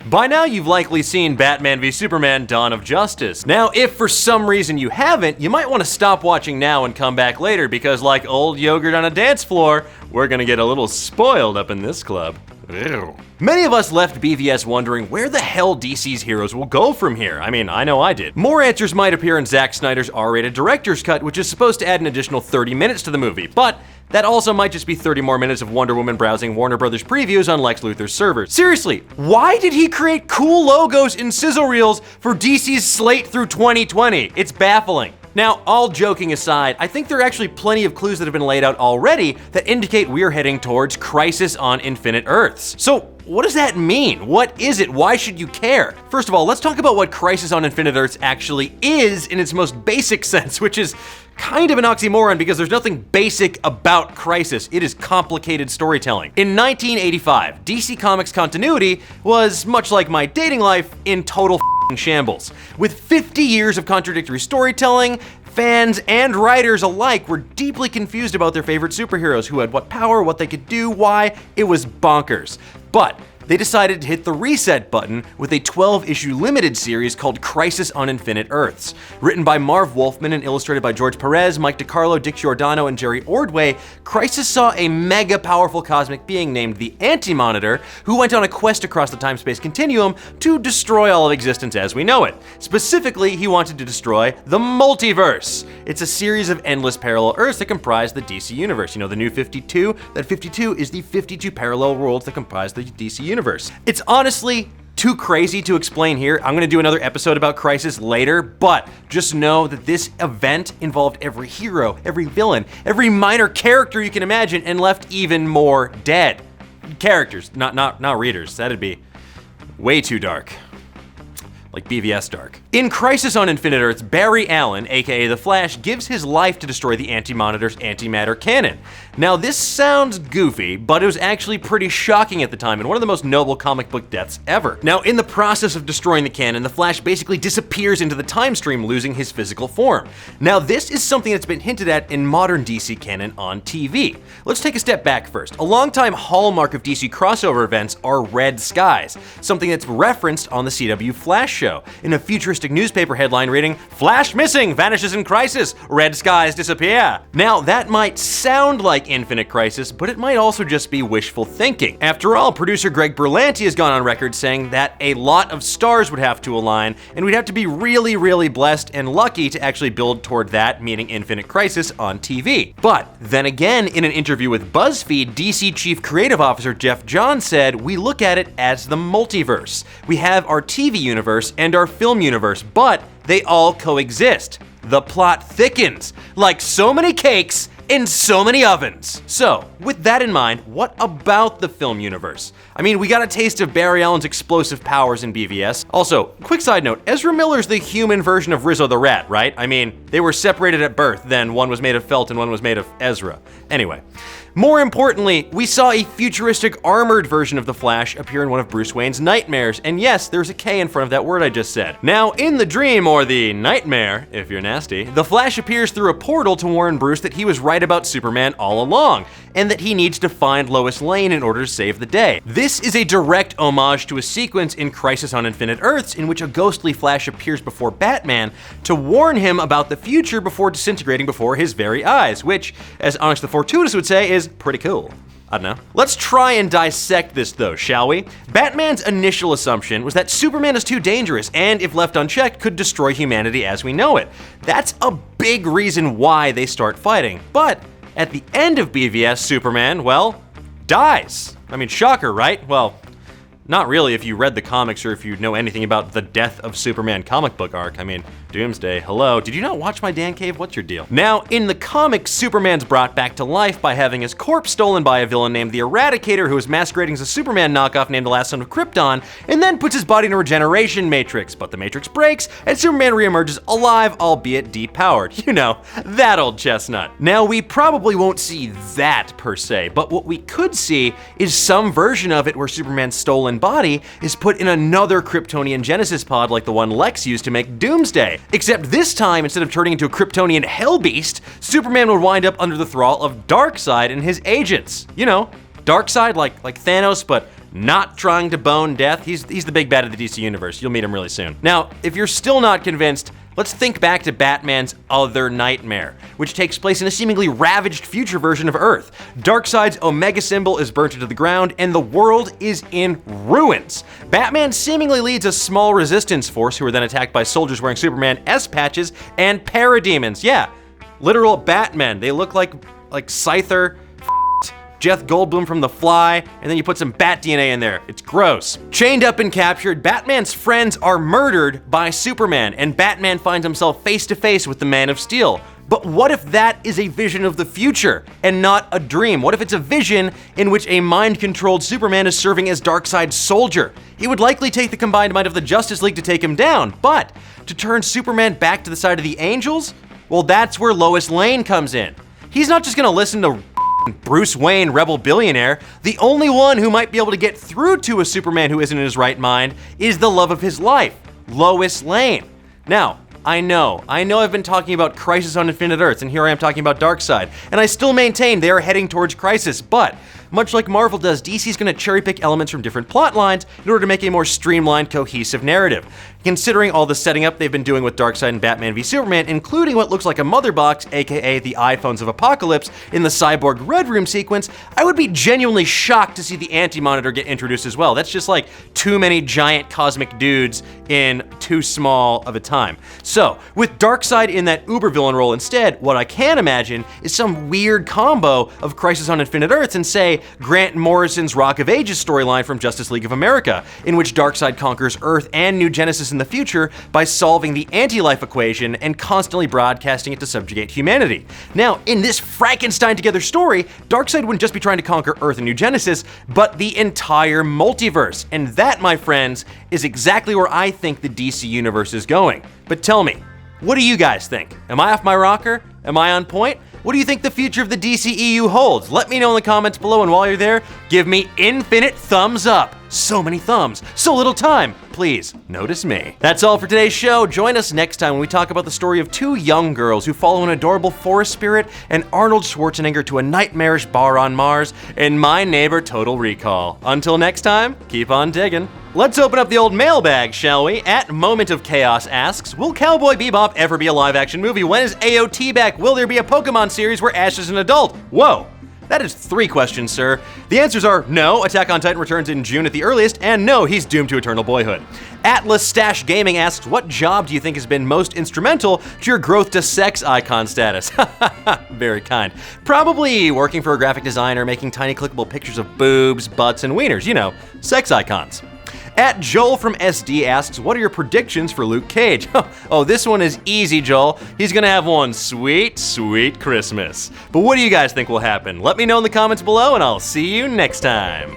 By now you've likely seen Batman v Superman: Dawn of Justice. Now, if for some reason you haven't, you might want to stop watching now and come back later because like old yogurt on a dance floor, we're gonna get a little spoiled up in this club. Ew. Many of us left BVS wondering where the hell DC's heroes will go from here. I mean, I know I did. More answers might appear in Zack Snyder's R-rated director's cut, which is supposed to add an additional 30 minutes to the movie, but that also might just be 30 more minutes of Wonder Woman browsing Warner Brothers previews on Lex Luthor's servers. Seriously, why did he create cool logos in sizzle reels for DC's slate through 2020? It's baffling. Now, all joking aside, I think there are actually plenty of clues that have been laid out already that indicate we're heading towards Crisis on Infinite Earths. So, what does that mean? What is it? Why should you care? First of all, let's talk about what Crisis on Infinite Earths actually is in its most basic sense, which is kind of an oxymoron because there's nothing basic about Crisis. It is complicated storytelling. In 1985, DC Comics continuity was, much like my dating life, in total shambles. With 50 years of contradictory storytelling, fans and writers alike were deeply confused about their favorite superheroes, who had what power, what they could do, why. It was bonkers. But they decided to hit the reset button with a 12-issue limited series called Crisis on Infinite Earths. Written by Marv Wolfman and illustrated by George Perez, Mike DiCarlo, Dick Giordano, and Jerry Ordway, Crisis saw a mega powerful cosmic being named the AntiMonitor, who went on a quest across the time-space continuum to destroy all of existence as we know it. Specifically, he wanted to destroy the multiverse. It's a series of endless parallel Earths that comprise the DC universe. You know, the new 52? That 52 is the 52 parallel worlds that comprise the DC universe. It's honestly too crazy to explain here. I'm gonna do another episode about Crisis later, but just know that this event involved every hero, every villain, every minor character you can imagine, and left even more dead. Characters, not readers. That'd be way too dark. Like BVS dark. In Crisis on Infinite Earths, Barry Allen, aka The Flash, gives his life to destroy the Antimonitor's antimatter cannon. Now this sounds goofy, but it was actually pretty shocking at the time and one of the most noble comic book deaths ever. Now in the process of destroying the cannon, the Flash basically disappears into the time stream, losing his physical form. Now this is something that's been hinted at in modern DC canon on TV. Let's take a step back first. A longtime hallmark of DC crossover events are red skies, something that's referenced on the CW Flash show, in a futuristic newspaper headline reading, "Flash missing, vanishes in crisis, red skies disappear." Now that might sound like Infinite Crisis, but it might also just be wishful thinking. After all, producer Greg Berlanti has gone on record saying that a lot of stars would have to align, and we'd have to be really, really blessed and lucky to actually build toward that, meaning Infinite Crisis on TV. But then again, in an interview with BuzzFeed, DC Chief Creative Officer Jeff Johns said, "We look at it as the multiverse. We have our TV universe and our film universe, but they all coexist. The plot thickens, like so many cakes in so many ovens." So, with that in mind, what about the film universe? I mean, we got a taste of Barry Allen's explosive powers in BVS. Also, quick side note, Ezra Miller's the human version of Rizzo the Rat, right? I mean, they were separated at birth, then one was made of felt and one was made of Ezra. Anyway. More importantly, we saw a futuristic armored version of the Flash appear in one of Bruce Wayne's nightmares, and yes, there's a K in front of that word I just said. Now, in the dream, or the nightmare, if you're nasty, the Flash appears through a portal to warn Bruce that he was right about Superman all along, and that he needs to find Lois Lane in order to save the day. This is a direct homage to a sequence in Crisis on Infinite Earths in which a ghostly Flash appears before Batman to warn him about the future before disintegrating before his very eyes, which, as Onyx the Fortuitous would say, is pretty cool. I don't know. Let's try and dissect this though, shall we? Batman's initial assumption was that Superman is too dangerous and, if left unchecked, could destroy humanity as we know it. That's a big reason why they start fighting. But at the end of BVS, Superman, well, dies. I mean, shocker, right? Well, not really if you read the comics or if you know anything about the Death of Superman comic book arc. I mean, Doomsday, hello. Did you not watch my Dan Cave? What's your deal? Now, in the comics, Superman's brought back to life by having his corpse stolen by a villain named the Eradicator, who is masquerading as a Superman knockoff named the Last Son of Krypton, and then puts his body in a regeneration matrix. But the matrix breaks, and Superman reemerges alive, albeit depowered. You know, that old chestnut. Now, we probably won't see that per se, but what we could see is some version of it where Superman's stolen body is put in another Kryptonian Genesis pod like the one Lex used to make Doomsday. Except this time, instead of turning into a Kryptonian hellbeast, Superman would wind up under the thrall of Darkseid and his agents. You know, Darkseid, like Thanos, but not trying to bone death. He's the big bad of the DC universe. You'll meet him really soon. Now, if you're still not convinced, let's think back to Batman's other nightmare, which takes place in a seemingly ravaged future version of Earth. Darkseid's Omega symbol is burnt into the ground, and the world is in ruins. Batman seemingly leads a small resistance force who are then attacked by soldiers wearing Superman S patches and parademons. Yeah, literal Batmen. They look like Scyther, Jeff Goldblum from The Fly, and then you put some bat DNA in there. It's gross. Chained up and captured, Batman's friends are murdered by Superman, and Batman finds himself face to face with the Man of Steel. But what if that is a vision of the future and not a dream? What if it's a vision in which a mind-controlled Superman is serving as Darkseid's soldier? He would likely take the combined might of the Justice League to take him down, but to turn Superman back to the side of the Angels? Well, that's where Lois Lane comes in. He's not just gonna listen to Bruce Wayne, rebel billionaire. The only one who might be able to get through to a Superman who isn't in his right mind is the love of his life, Lois Lane. Now, I know I've been talking about Crisis on Infinite Earths, and here I am talking about Darkseid, and I still maintain they are heading towards Crisis, but much like Marvel does, DC's gonna cherry pick elements from different plot lines in order to make a more streamlined, cohesive narrative. Considering all the setting up they've been doing with Darkseid and Batman v Superman, including what looks like a mother box, aka the iPhones of Apocalypse, in the Cyborg Red Room sequence, I would be genuinely shocked to see the AntiMonitor get introduced as well. That's just like too many giant cosmic dudes in too small of a time. So, with Darkseid in that uber villain role instead, what I can imagine is some weird combo of Crisis on Infinite Earths and say Grant Morrison's Rock of Ages storyline from Justice League of America, in which Darkseid conquers Earth and New Genesis in the future by solving the anti-life equation and constantly broadcasting it to subjugate humanity. Now, in this Frankenstein-together story, Darkseid wouldn't just be trying to conquer Earth and New Genesis, but the entire multiverse. And that, my friends, is exactly where I think the DC universe is going. But tell me, what do you guys think? Am I off my rocker? Am I on point? What do you think the future of the DCEU holds? Let me know in the comments below, and while you're there, give me infinite thumbs up. So many thumbs, so little time. Please, notice me. That's all for today's show. Join us next time when we talk about the story of two young girls who follow an adorable forest spirit and Arnold Schwarzenegger to a nightmarish bar on Mars in My Neighbor Total Recall. Until next time, keep on digging. Let's open up the old mailbag, shall we? At Moment of Chaos asks, will Cowboy Bebop ever be a live-action movie? When is AOT back? Will there be a Pokemon series where Ash is an adult? Whoa. That is 3 questions, sir. The answers are no, Attack on Titan returns in June at the earliest, and no, he's doomed to eternal boyhood. Atlas Stash Gaming asks, what job do you think has been most instrumental to your growth to sex icon status? Very kind. Probably working for a graphic designer, making tiny clickable pictures of boobs, butts, and wieners, you know, sex icons. At Joel from SD asks, what are your predictions for Luke Cage? Oh, this one is easy, Joel. He's gonna have one sweet, sweet Christmas. But what do you guys think will happen? Let me know in the comments below, and I'll see you next time.